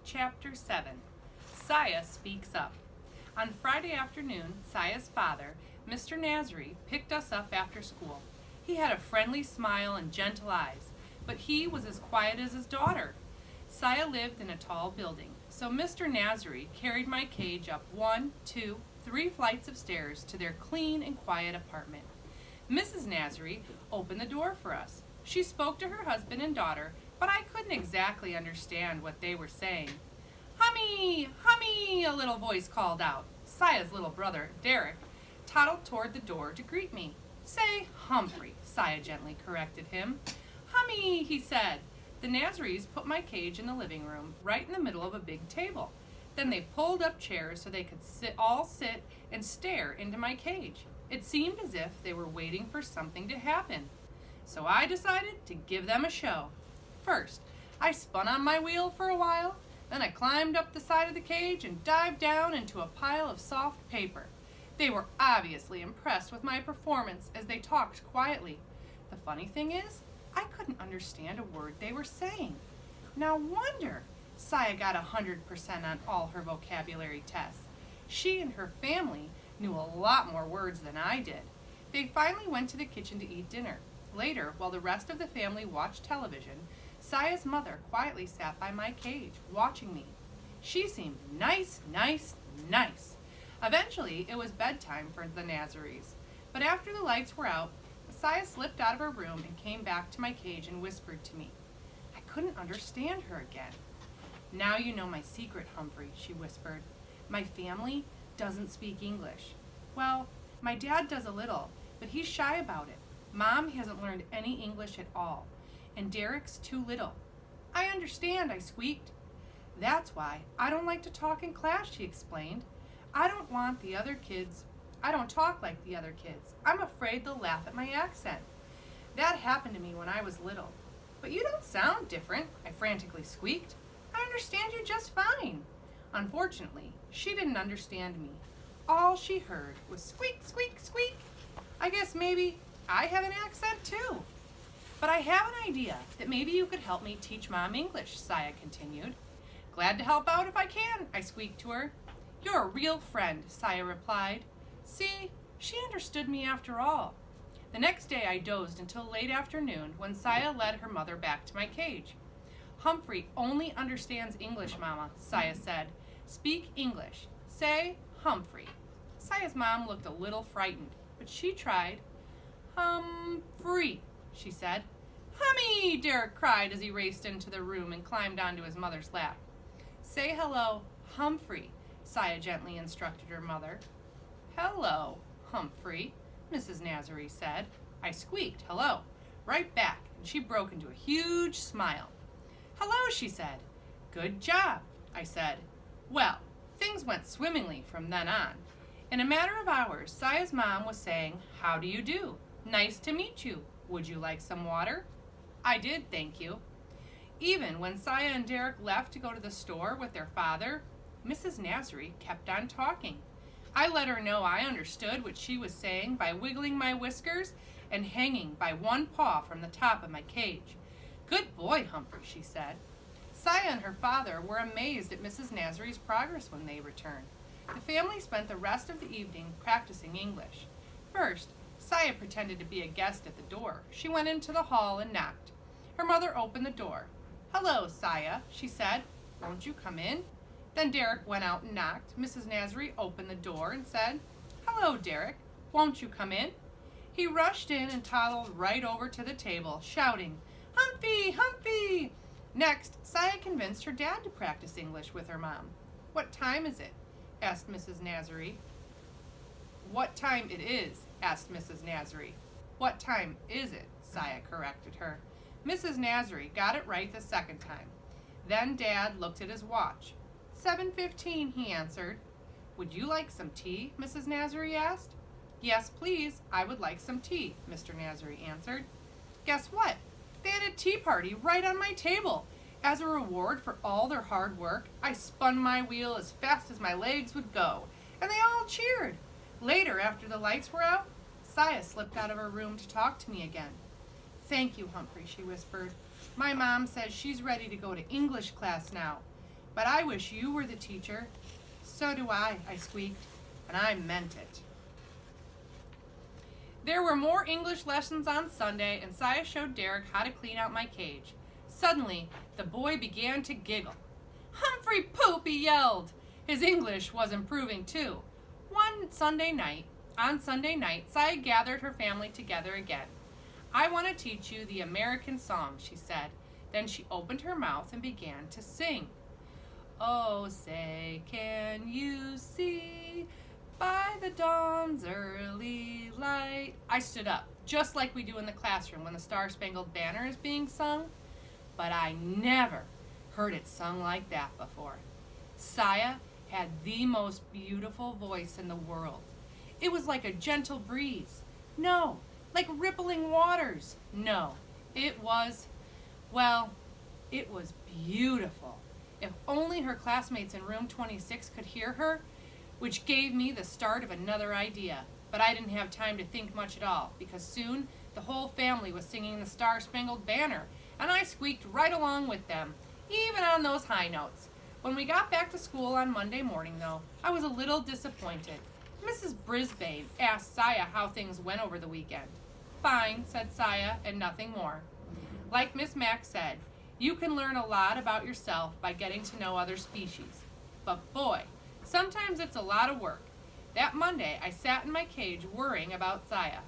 Chapter 7. Saya Speaks Up. On Friday afternoon, Saya's father, Mr. Nasri, picked us up after school. He had a friendly smile and gentle eyes, but he was as quiet as his daughter. Saya lived in a tall building, so Mr. Nasri carried my cage up 1, 2, 3 flights of stairs to their clean and quiet apartment. Mrs. Nasri opened the door for us. She spoke to her husband and daughter, but I couldn't exactly understand what they were saying. "Hummy! Hummy!" a little voice called out. Saya's little brother, Derek, toddled toward the door to greet me. "Say Humphrey," Saya gently corrected him. "Hummy," he said. The Nasris put my cage in the living room, right in the middle of a big table. Then they pulled up chairs so they could all sit and stare into my cage. It seemed as if they were waiting for something to happen. So I decided to give them a show. First, I spun on my wheel for a while, then I climbed up the side of the cage and dived down into a pile of soft paper. They were obviously impressed with my performance as they talked quietly. The funny thing is, I couldn't understand a word they were saying. No wonder Saya got 100% on all her vocabulary tests. She and her family knew a lot more words than I did. They finally went to the kitchen to eat dinner. Later, while the rest of the family watched television, Saya's mother quietly sat by my cage, watching me. She seemed nice. Eventually, it was bedtime for the Nazaris. But after the lights were out, Saya slipped out of her room and came back to my cage and whispered to me. I couldn't understand her again. "Now you know my secret, Humphrey," she whispered. "My family doesn't speak English. Well, my dad does a little, but he's shy about it. Mom hasn't learned any English at all, and Derek's too little." "I understand," I squeaked. "That's why I don't like to talk in class," she explained. I don't talk like the other kids. I'm afraid they'll laugh at my accent. That happened to me when I was little." "But you don't sound different," I frantically squeaked. "I understand you just fine." Unfortunately, she didn't understand me. All she heard was squeak, squeak, squeak. I guess maybe I have an accent too. "But I have an idea that maybe you could help me teach Mom English," Saya continued. "Glad to help out if I can," I squeaked to her. "You're a real friend," Saya replied. See, she understood me after all. The next day I dozed until late afternoon when Saya led her mother back to my cage. "Humphrey only understands English, Mama," Saya said. "Speak English. Say Humphrey." Saya's mom looked a little frightened, but she tried. "Humphrey," she said. "Hummy!" Derek cried as he raced into the room and climbed onto his mother's lap. "Say hello, Humphrey," Saya gently instructed her mother. "Hello, Humphrey," Mrs. Nasri said. I squeaked hello right back, and she broke into a huge smile. "Hello," she said. "Good job," I said. Well, things went swimmingly from then on. In a matter of hours, Saya's mom was saying, "How do you do? Nice to meet you. Would you like some water?" I did, thank you. Even when Saya and Derek left to go to the store with their father, Mrs. Nasri kept on talking. I let her know I understood what she was saying by wiggling my whiskers and hanging by one paw from the top of my cage. "Good boy, Humphrey," she said. Saya and her father were amazed at Mrs. Nasri's progress when they returned. The family spent the rest of the evening practicing English. First, Saya pretended to be a guest at the door. She went into the hall and knocked. Her mother opened the door. "Hello, Saya," she said. "Won't you come in?" Then Derek went out and knocked. Mrs. Nasri opened the door and said, "Hello, Derek. Won't you come in?" He rushed in and toddled right over to the table, shouting, "Humphrey, Humphrey!" Next, Saya convinced her dad to practice English with her mom. "What time is it?" asked Mrs. Nasri. "What time it is," asked Mrs. Nasri. "What time is it?" Saya corrected her. Mrs. Nasri got it right the second time. Then Dad looked at his watch. 7:15, he answered. "Would you like some tea?" Mrs. Nasri asked. "Yes, please. I would like some tea," Mr. Nasri answered. Guess what? They had a tea party right on my table. As a reward for all their hard work, I spun my wheel as fast as my legs would go, and they all cheered. Later, after the lights were out, Saya slipped out of her room to talk to me again. "Thank you, Humphrey," she whispered. "My mom says she's ready to go to English class now." But I wish you were the teacher. So do I squeaked, and I meant it. There were more English lessons on Sunday, and Saya showed Derek how to clean out my cage. Suddenly, the boy began to giggle. "Humphrey Poop!" he yelled. His English was improving too. On Sunday night, Saya gathered her family together again. "I want to teach you the American song," she said. Then she opened her mouth and began to sing. "Oh, say, can you see by the dawn's early light?" I stood up, just like we do in the classroom when the Star-Spangled Banner is being sung, but I never heard it sung like that before. Saya had the most beautiful voice in the world. It was like a gentle breeze. No, like rippling waters. No, it was beautiful. If only her classmates in room 26 could hear her, which gave me the start of another idea. But I didn't have time to think much at all, because soon the whole family was singing the Star-Spangled Banner, and I squeaked right along with them, even on those high notes. When we got back to school on Monday morning, though, I was a little disappointed. Mrs. Brisbane asked Saya how things went over the weekend. "Fine," said Saya, and nothing more. Like Miss Mack said, you can learn a lot about yourself by getting to know other species. But boy, sometimes it's a lot of work. That Monday, I sat in my cage worrying about Saya.